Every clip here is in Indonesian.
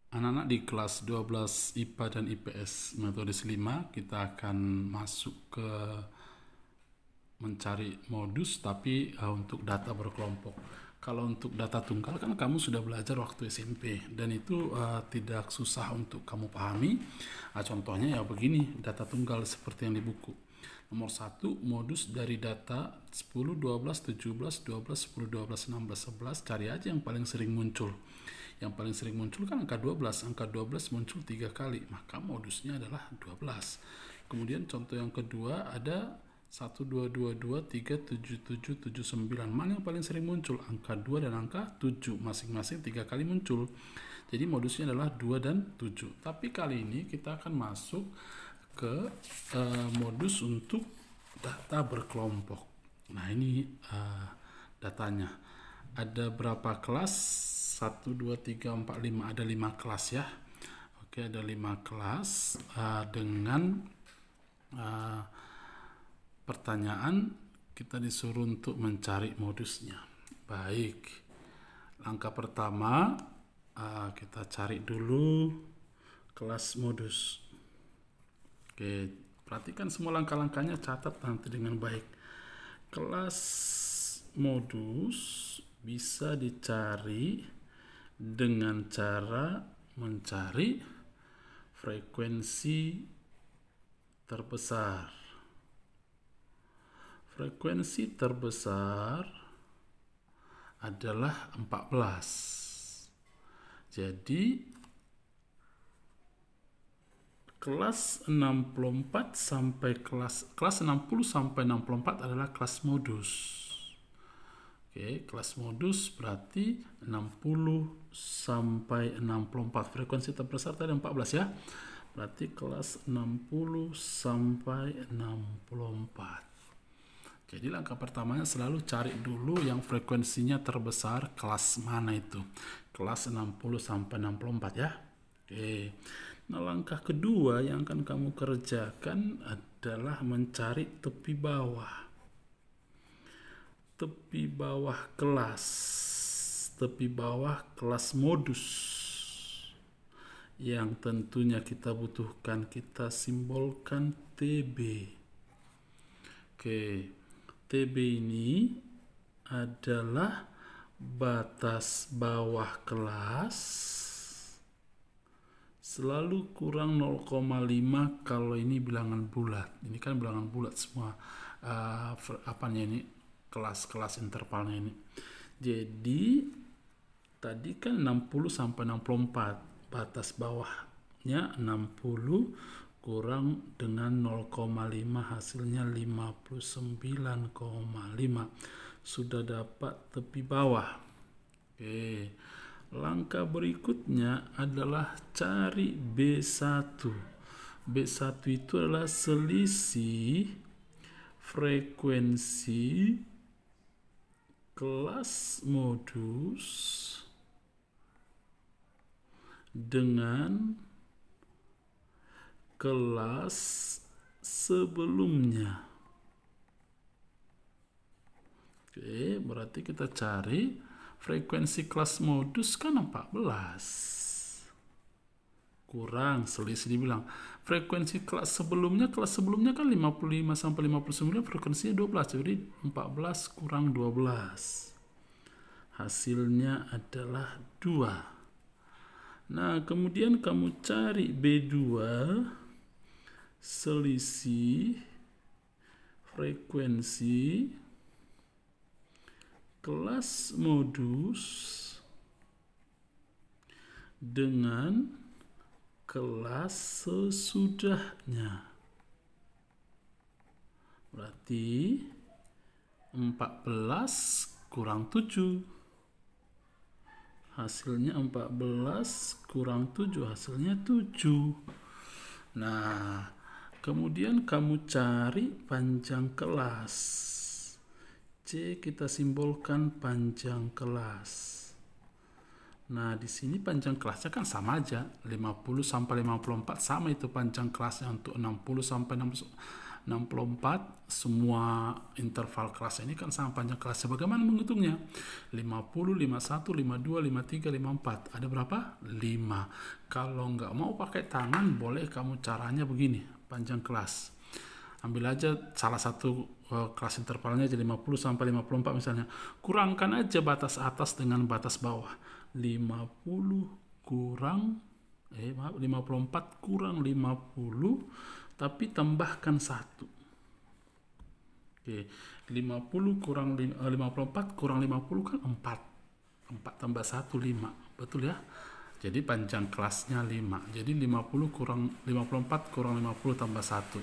Anak-anak di kelas 12 IPA dan IPS metode 5 kita akan masuk ke mencari modus tapi untuk data berkelompok. Kalau untuk data tunggal kan kamu sudah belajar waktu SMP dan itu tidak susah untuk kamu pahami. Contohnya ya begini, data tunggal seperti yang di buku. Nomor 1, modus dari data 10, 12, 17, 12, 10, 12, 16, 11. Cari aja yang paling sering muncul. Yang paling sering muncul kan angka 12. Angka 12 muncul 3 kali, maka modusnya adalah 12. Kemudian contoh yang kedua ada 1, 2, 2, 2, 3, 7, 7, 7, 9. Mana yang paling sering muncul? Angka 2 dan angka 7. Masing-masing 3 kali muncul. Jadi modusnya adalah 2 dan 7. Tapi kali ini kita akan masuk ke modus untuk data berkelompok. Nah ini datanya. Ada berapa kelas? 1, 2, 3, 4, 5. Ada 5 kelas ya. Oke, ada 5 kelas dengan pertanyaan kita disuruh untuk mencari modusnya. Baik, langkah pertama kita cari dulu kelas modus. Oke, perhatikan semua langkah-langkahnya, catat nanti dengan baik. Kelas modus bisa dicari dengan cara mencari frekuensi terbesar. Frekuensi terbesar adalah 14. Jadi kelas 64 sampai kelas 60 sampai 64 adalah kelas modus. Oke, kelas modus berarti 60 sampai 64. Frekuensi terbesar tadi 14 ya. Berarti kelas 60 sampai 64. Jadi langkah pertamanya selalu cari dulu yang frekuensinya terbesar kelas mana itu. Kelas 60 sampai 64 ya. Oke. Nah, langkah kedua yang akan kamu kerjakan adalah mencari tepi bawah. Tepi bawah kelas. Tepi bawah kelas modus. Yang tentunya kita butuhkan, kita simbolkan TB. Oke. TB ini adalah batas bawah kelas selalu kurang 0,5 kalau ini bilangan bulat. Ini kan bilangan bulat semua ini kelas-kelas intervalnya ini. Jadi tadi kan 60 sampai 64, batas bawahnya 60 kurang dengan 0,5 hasilnya 59,5. Sudah dapat tepi bawah. Oke. Langkah berikutnya adalah cari B1. B1 itu adalah selisih frekuensi kelas modus dengan kelas sebelumnya. Oke, berarti kita cari frekuensi kelas modus kan 14. Kurang selisih dibilang. Frekuensi kelas sebelumnya kan 55 sampai 59, frekuensinya 12. Jadi 14 kurang 12. Hasilnya adalah 2. Nah, kemudian kamu cari B2 selisih frekuensi kelas modus dengan kelas sesudahnya. Berarti 14 kurang 7. Hasilnya 14 kurang 7, hasilnya 7. Nah, kemudian kamu cari panjang kelas. C kita simbolkan panjang kelas. Nah, di sini panjang kelasnya kan sama aja, 50 sampai 54 sama itu panjang kelasnya untuk 60 sampai 64, semua interval kelas ini kan sama panjang kelasnya. Bagaimana menghitungnya? 50, 51, 52, 53, 54. Ada berapa? 5. Kalau nggak mau pakai tangan, boleh kamu caranya begini, panjang kelas. Ambil aja salah satu kelas intervalnya jadi 50 sampai 54 misalnya. Kurangkan aja batas atas dengan batas bawah. 50 kurang 54 kurang 50, tapi tambahkan 1. Oke, 50 kurang 54 kurang 50 kan 4. 4 tambah 1 5. Betul ya? Jadi panjang kelasnya 5. Jadi 50 kurang 54 kurang 50 tambah 1.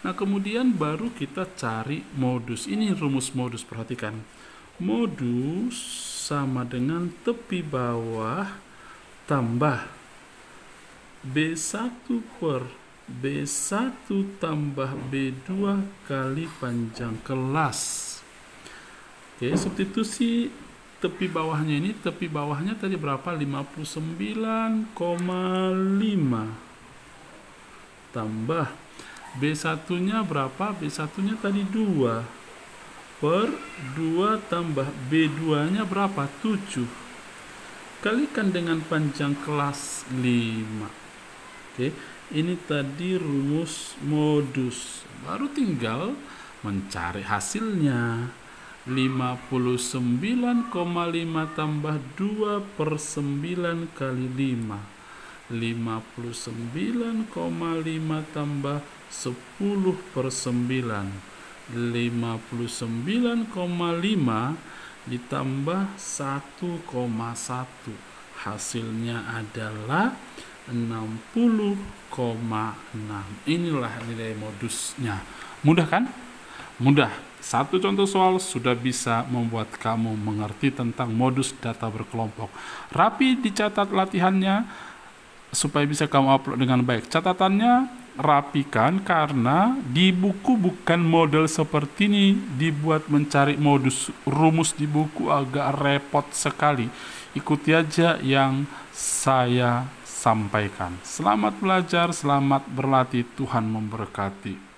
Nah, kemudian baru kita cari modus. Ini rumus modus, perhatikan. Modus sama dengan tepi bawah tambah B1 per B1 tambah B2 kali panjang kelas. Oke, substitusi tepi bawahnya ini, tepi bawahnya tadi berapa? 59,5 tambah B1 nya berapa? B1 nya tadi 2 per 2 tambah B2 nya berapa? 7 kalikan dengan panjang kelas 5. Oke, ini tadi rumus modus. Baru tinggal mencari hasilnya. 59,5 tambah 2 per 9 kali 5. 59,5 tambah 10 per 9. 59,5 ditambah 1,1. Hasilnya adalah 60,6. Inilah nilai modusnya. Mudah kan? Mudah. Satu contoh soal sudah bisa membuat kamu mengerti tentang modus data berkelompok. Rapi dicatat latihannya supaya bisa kamu upload dengan baik. Catatannya rapikan karena di buku bukan model seperti ini. Dibuat mencari modus rumus di buku agak repot sekali. Ikuti aja yang saya sampaikan. Selamat belajar, selamat berlatih. Tuhan memberkati.